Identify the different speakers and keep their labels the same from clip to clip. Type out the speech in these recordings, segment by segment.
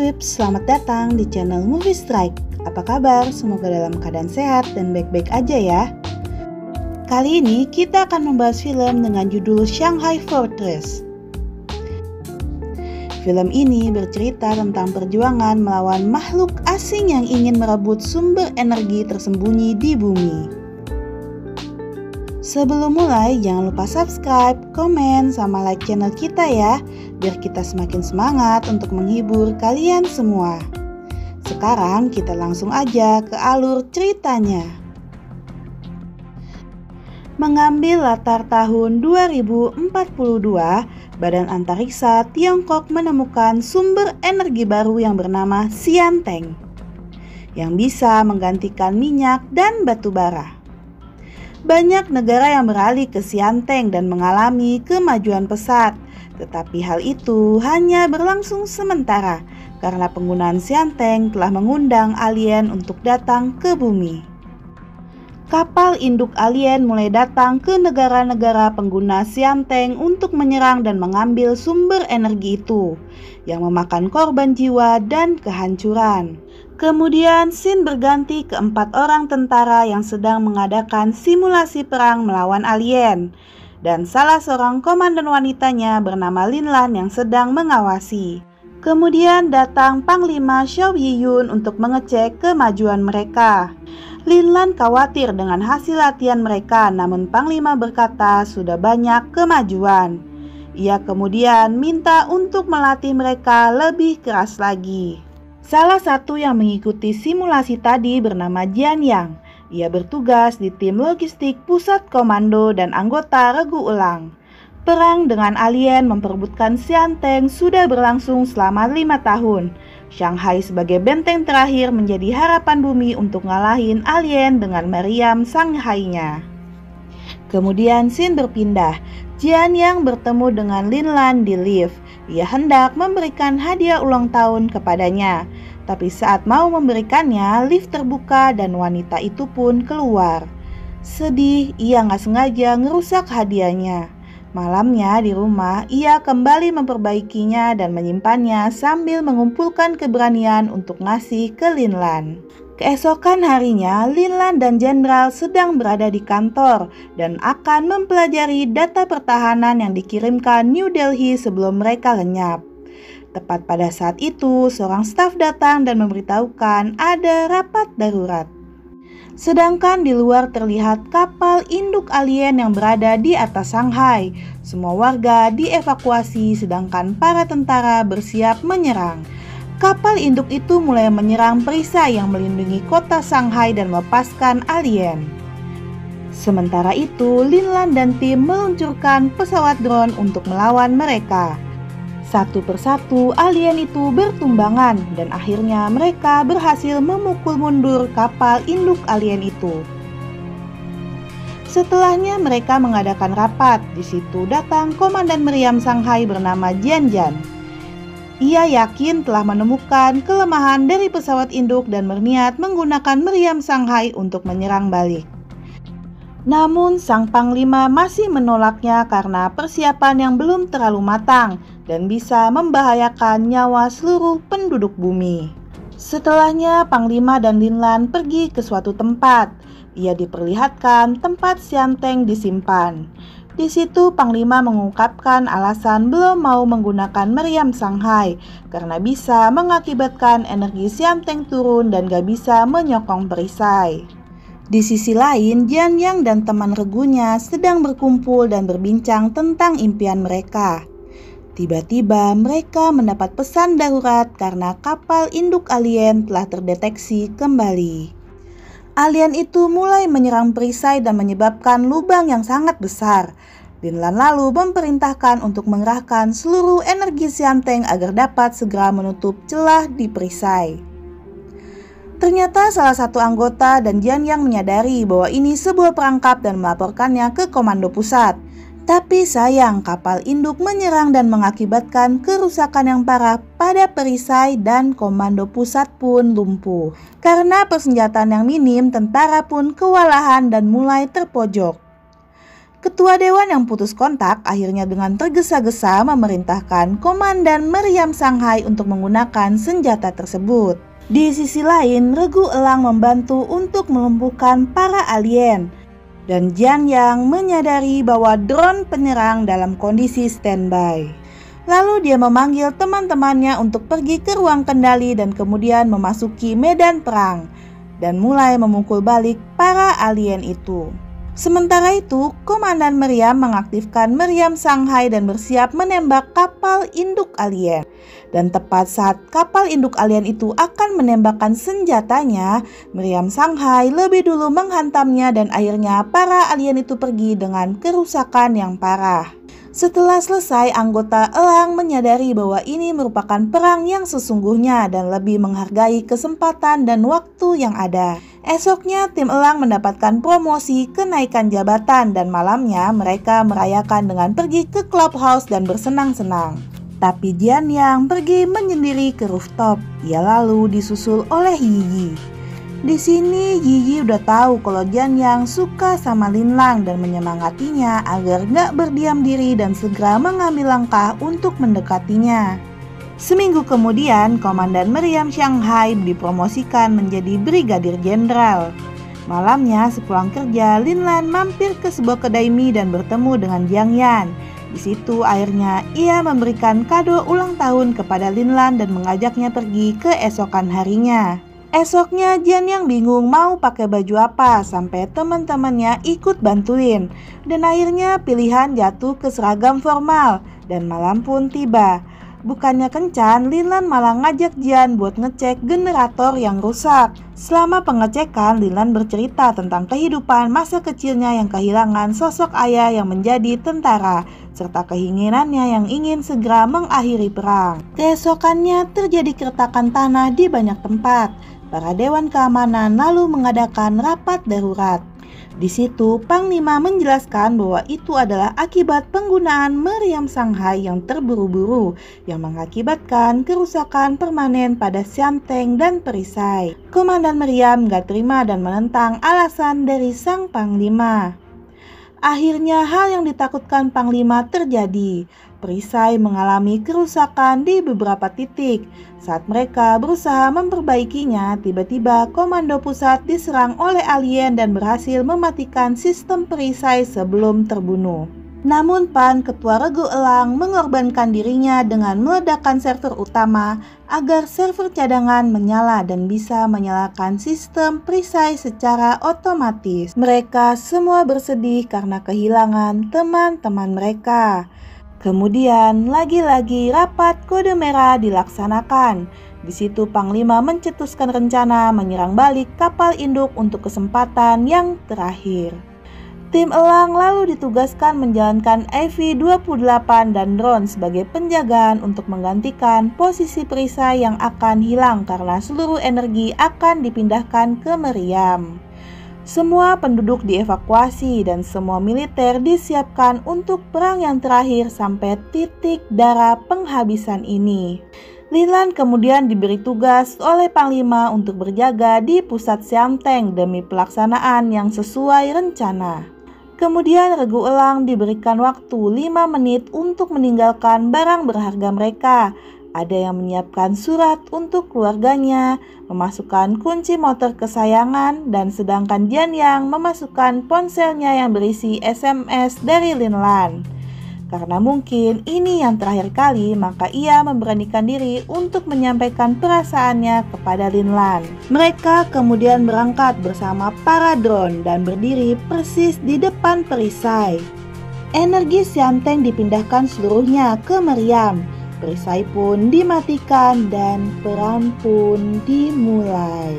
Speaker 1: Trips, selamat datang di channel Movie Strike. Apa kabar? Semoga dalam keadaan sehat dan baik-baik aja ya. Kali ini kita akan membahas film dengan judul Shanghai Fortress. Film ini bercerita tentang perjuangan melawan makhluk asing yang ingin merebut sumber energi tersembunyi di bumi. Sebelum mulai, jangan lupa subscribe, komen, sama like channel kita ya, biar kita semakin semangat untuk menghibur kalian semua. Sekarang kita langsung aja ke alur ceritanya. Mengambil latar tahun 2042, Badan Antariksa Tiongkok menemukan sumber energi baru yang bernama Xianteng, yang bisa menggantikan minyak dan batu bara. Banyak negara yang beralih ke Xianteng dan mengalami kemajuan pesat, tetapi hal itu hanya berlangsung sementara karena penggunaan Xianteng telah mengundang alien untuk datang ke bumi. Kapal induk alien mulai datang ke negara-negara pengguna Xianteng untuk menyerang dan mengambil sumber energi itu, yang memakan korban jiwa dan kehancuran. Kemudian scene berganti ke 4 orang tentara yang sedang mengadakan simulasi perang melawan alien, dan salah seorang komandan wanitanya bernama Lin Lan yang sedang mengawasi. Kemudian datang Panglima Xiao Yiyun untuk mengecek kemajuan mereka. Lin Lan khawatir dengan hasil latihan mereka, namun Panglima berkata sudah banyak kemajuan. Ia kemudian minta untuk melatih mereka lebih keras lagi. Salah satu yang mengikuti simulasi tadi bernama Jian Yang. Ia bertugas di tim logistik pusat komando dan anggota regu ulang. Perang dengan alien memperebutkan Xianteng sudah berlangsung selama 5 tahun. Shanghai sebagai benteng terakhir menjadi harapan bumi untuk ngalahin alien dengan meriam Shanghai-nya. Kemudian scene berpindah. Jian Yang bertemu dengan Lin Lan di lift. Ia hendak memberikan hadiah ulang tahun kepadanya. Tapi saat mau memberikannya, lift terbuka dan wanita itu pun keluar. Sedih, ia nggak sengaja ngerusak hadiahnya. Malamnya di rumah, ia kembali memperbaikinya dan menyimpannya sambil mengumpulkan keberanian untuk ngasih ke Lin Lan. Keesokan harinya, Lin Lan dan Jenderal sedang berada di kantor dan akan mempelajari data pertahanan yang dikirimkan New Delhi sebelum mereka lenyap. Tepat pada saat itu, seorang staf datang dan memberitahukan ada rapat darurat. Sedangkan di luar terlihat kapal induk alien yang berada di atas Shanghai. Semua warga dievakuasi sedangkan para tentara bersiap menyerang. Kapal induk itu mulai menyerang perisai yang melindungi kota Shanghai dan melepaskan alien. Sementara itu, Lin Lan dan tim meluncurkan pesawat drone untuk melawan mereka. Satu persatu alien itu bertumbangan dan akhirnya mereka berhasil memukul mundur kapal induk alien itu. Setelahnya mereka mengadakan rapat. Di situ datang komandan meriam Shanghai bernama Jian Jian. Ia yakin telah menemukan kelemahan dari pesawat induk dan berniat menggunakan meriam Shanghai untuk menyerang balik. Namun sang panglima masih menolaknya karena persiapan yang belum terlalu matang dan bisa membahayakan nyawa seluruh penduduk bumi. Setelahnya panglima dan Lin Lan pergi ke suatu tempat. Ia diperlihatkan tempat Xianteng disimpan. Di situ Panglima mengungkapkan alasan belum mau menggunakan meriam Shanghai karena bisa mengakibatkan energi Xianteng turun dan gak bisa menyokong perisai. Di sisi lain, Jian Yang dan teman regunya sedang berkumpul dan berbincang tentang impian mereka. Tiba-tiba mereka mendapat pesan darurat karena kapal induk alien telah terdeteksi kembali. Alien itu mulai menyerang perisai dan menyebabkan lubang yang sangat besar. Lin Lan lalu memerintahkan untuk mengerahkan seluruh energi Xianteng agar dapat segera menutup celah di perisai. Ternyata salah satu anggota dan Jian Yang menyadari bahwa ini sebuah perangkap dan melaporkannya ke komando pusat. Tapi sayang, kapal induk menyerang dan mengakibatkan kerusakan yang parah pada perisai dan komando pusat pun lumpuh. Karena persenjataan yang minim, tentara pun kewalahan dan mulai terpojok. Ketua Dewan yang putus kontak akhirnya dengan tergesa-gesa memerintahkan Komandan Meriam Shanghai untuk menggunakan senjata tersebut. Di sisi lain, Regu Elang membantu untuk melumpuhkan para alien. Dan Jian Yang menyadari bahwa drone penyerang dalam kondisi standby. Lalu dia memanggil teman-temannya untuk pergi ke ruang kendali dan kemudian memasuki medan perang dan mulai memukul balik para alien itu. Sementara itu, Komandan Meriam mengaktifkan Meriam Shanghai dan bersiap menembak kapal induk alien. Dan tepat saat kapal induk alien itu akan menembakkan senjatanya, Meriam Shanghai lebih dulu menghantamnya dan akhirnya para alien itu pergi dengan kerusakan yang parah. Setelah selesai, anggota Elang menyadari bahwa ini merupakan perang yang sesungguhnya dan lebih menghargai kesempatan dan waktu yang ada. Esoknya, tim Elang mendapatkan promosi, kenaikan jabatan, dan malamnya mereka merayakan dengan pergi ke clubhouse dan bersenang-senang. Tapi Jian Yang pergi menyendiri ke rooftop. Ia lalu disusul oleh Yi. Di sini Yi udah tahu kalau Jian Yang suka sama Lin Lang dan menyemangatinya agar gak berdiam diri dan segera mengambil langkah untuk mendekatinya. Seminggu kemudian, Komandan Meriam Shanghai dipromosikan menjadi Brigadir Jenderal. Malamnya sepulang kerja, Lin Lang mampir ke sebuah kedai mie dan bertemu dengan Jiang Yan. Di situ akhirnya ia memberikan kado ulang tahun kepada Lin Lang dan mengajaknya pergi ke esokan harinya. Esoknya Jian Yang bingung mau pakai baju apa sampai teman-temannya ikut bantuin. Dan akhirnya pilihan jatuh ke seragam formal dan malam pun tiba. Bukannya kencan, Lin Lang malah ngajak Jian buat ngecek generator yang rusak. Selama pengecekan, Lin Lang bercerita tentang kehidupan masa kecilnya yang kehilangan sosok ayah yang menjadi tentara, serta keinginannya yang ingin segera mengakhiri perang. Keesokannya terjadi keretakan tanah di banyak tempat. Para dewan keamanan lalu mengadakan rapat darurat. Di situ, Panglima menjelaskan bahwa itu adalah akibat penggunaan Meriam Shanghai yang terburu-buru yang mengakibatkan kerusakan permanen pada Xianteng dan perisai. Komandan Meriam gak terima dan menentang alasan dari sang Panglima. Akhirnya hal yang ditakutkan Panglima terjadi. Perisai mengalami kerusakan di beberapa titik. Saat mereka berusaha memperbaikinya, tiba-tiba komando pusat diserang oleh alien dan berhasil mematikan sistem perisai sebelum terbunuh. Namun Pan, ketua Regu Elang, mengorbankan dirinya dengan meledakkan server utama agar server cadangan menyala dan bisa menyalakan sistem perisai secara otomatis. Mereka semua bersedih karena kehilangan teman-teman mereka. Kemudian lagi-lagi rapat kode merah dilaksanakan. Di situ Panglima mencetuskan rencana menyerang balik kapal induk untuk kesempatan yang terakhir. Tim Elang lalu ditugaskan menjalankan AV-28 dan drone sebagai penjagaan untuk menggantikan posisi perisai yang akan hilang karena seluruh energi akan dipindahkan ke Meriam. Semua penduduk dievakuasi dan semua militer disiapkan untuk perang yang terakhir sampai titik darah penghabisan ini. Lin Lang kemudian diberi tugas oleh Panglima untuk berjaga di pusat Xianteng demi pelaksanaan yang sesuai rencana. Kemudian Regu Elang diberikan waktu 5 menit untuk meninggalkan barang berharga mereka. Ada yang menyiapkan surat untuk keluarganya, memasukkan kunci motor kesayangan, dan sedangkan Jian Yang memasukkan ponselnya yang berisi SMS dari Lin Lang. Karena mungkin ini yang terakhir kali, maka ia memberanikan diri untuk menyampaikan perasaannya kepada Lin Lang. Mereka kemudian berangkat bersama para drone dan berdiri persis di depan perisai. Energi Xianteng dipindahkan seluruhnya ke Meriam. Perisai pun dimatikan dan perang pun dimulai.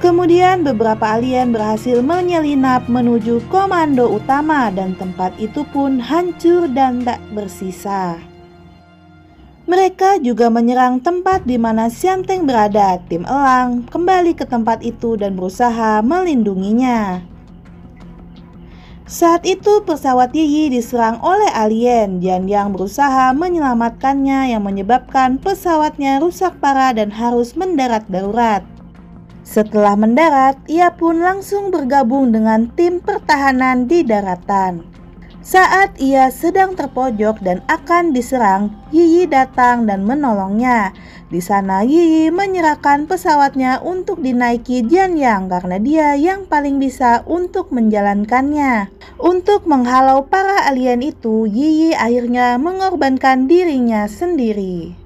Speaker 1: Kemudian beberapa alien berhasil menyelinap menuju komando utama dan tempat itu pun hancur dan tak bersisa. Mereka juga menyerang tempat di mana Xianteng berada. Tim Elang kembali ke tempat itu dan berusaha melindunginya. Saat itu pesawat Yi diserang oleh alien. Jian Yang berusaha menyelamatkannya yang menyebabkan pesawatnya rusak parah dan harus mendarat darurat. Setelah mendarat, ia pun langsung bergabung dengan tim pertahanan di daratan. Saat ia sedang terpojok dan akan diserang, Yiyi datang dan menolongnya. Di sana Yiyi menyerahkan pesawatnya untuk dinaiki Jianyang karena dia yang paling bisa untuk menjalankannya. Untuk menghalau para alien itu, Yiyi akhirnya mengorbankan dirinya sendiri.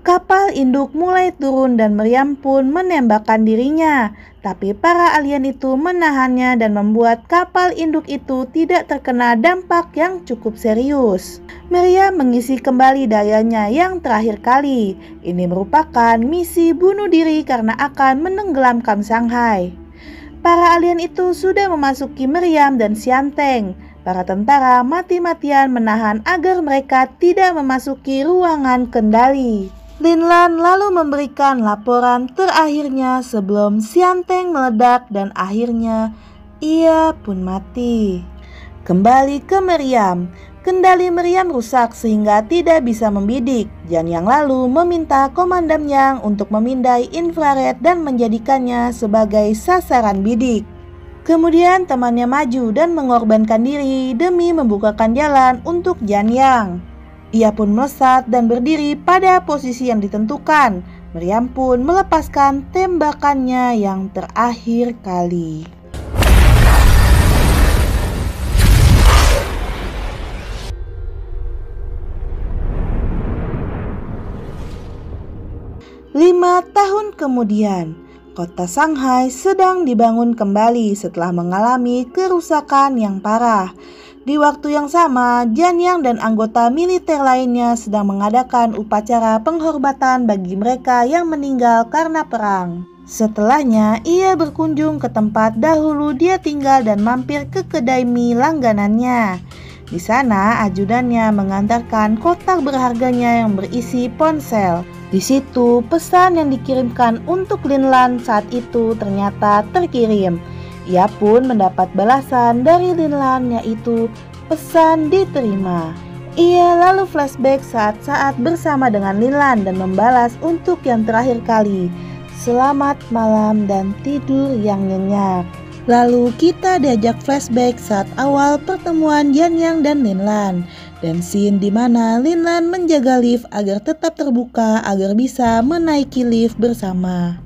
Speaker 1: Kapal induk mulai turun dan Meriam pun menembakkan dirinya. Tapi para alien itu menahannya dan membuat kapal induk itu tidak terkena dampak yang cukup serius. Meriam mengisi kembali dayanya yang terakhir kali. Ini merupakan misi bunuh diri karena akan menenggelamkan Shanghai. Para alien itu sudah memasuki Meriam dan Xianteng. Para tentara mati-matian menahan agar mereka tidak memasuki ruangan kendali. Lin Lan lalu memberikan laporan terakhirnya sebelum Xianteng meledak dan akhirnya ia pun mati. Kembali ke Meriam. Kendali Meriam rusak sehingga tidak bisa membidik. Jianyang lalu meminta Komandan Yang untuk memindai infrared dan menjadikannya sebagai sasaran bidik. Kemudian temannya maju dan mengorbankan diri demi membukakan jalan untuk Jianyang. Ia pun melesat dan berdiri pada posisi yang ditentukan. Meriam pun melepaskan tembakannya yang terakhir kali. Lima tahun kemudian, kota Shanghai sedang dibangun kembali setelah mengalami kerusakan yang parah. Di waktu yang sama, Jianyang dan anggota militer lainnya sedang mengadakan upacara penghormatan bagi mereka yang meninggal karena perang. Setelahnya, ia berkunjung ke tempat dahulu dia tinggal dan mampir ke kedai mie langganannya. Di sana, ajudannya mengantarkan kotak berharganya yang berisi ponsel. Di situ, pesan yang dikirimkan untuk Lin Lan saat itu ternyata terkirim. Ia pun mendapat balasan dari Lin Lan, yaitu pesan diterima. Ia lalu flashback saat-saat bersama dengan Lin Lan dan membalas untuk yang terakhir kali. Selamat malam dan tidur yang nyenyak. Lalu kita diajak flashback saat awal pertemuan Jianyang dan Lin Lan. Dan scene di mana Lin Lan menjaga lift agar tetap terbuka agar bisa menaiki lift bersama.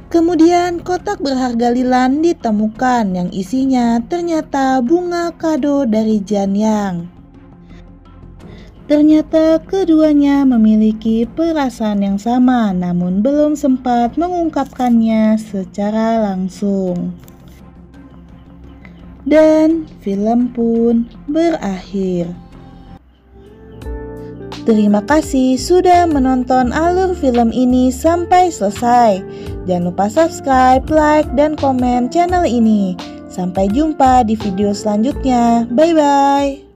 Speaker 1: Kemudian kotak berharga Lin Lan ditemukan yang isinya ternyata bunga kado dari Jianyang. Ternyata keduanya memiliki perasaan yang sama namun belum sempat mengungkapkannya secara langsung. Dan film pun berakhir. Terima kasih sudah menonton alur film ini sampai selesai. Jangan lupa subscribe, like, dan komen channel ini. Sampai jumpa di video selanjutnya. Bye-bye.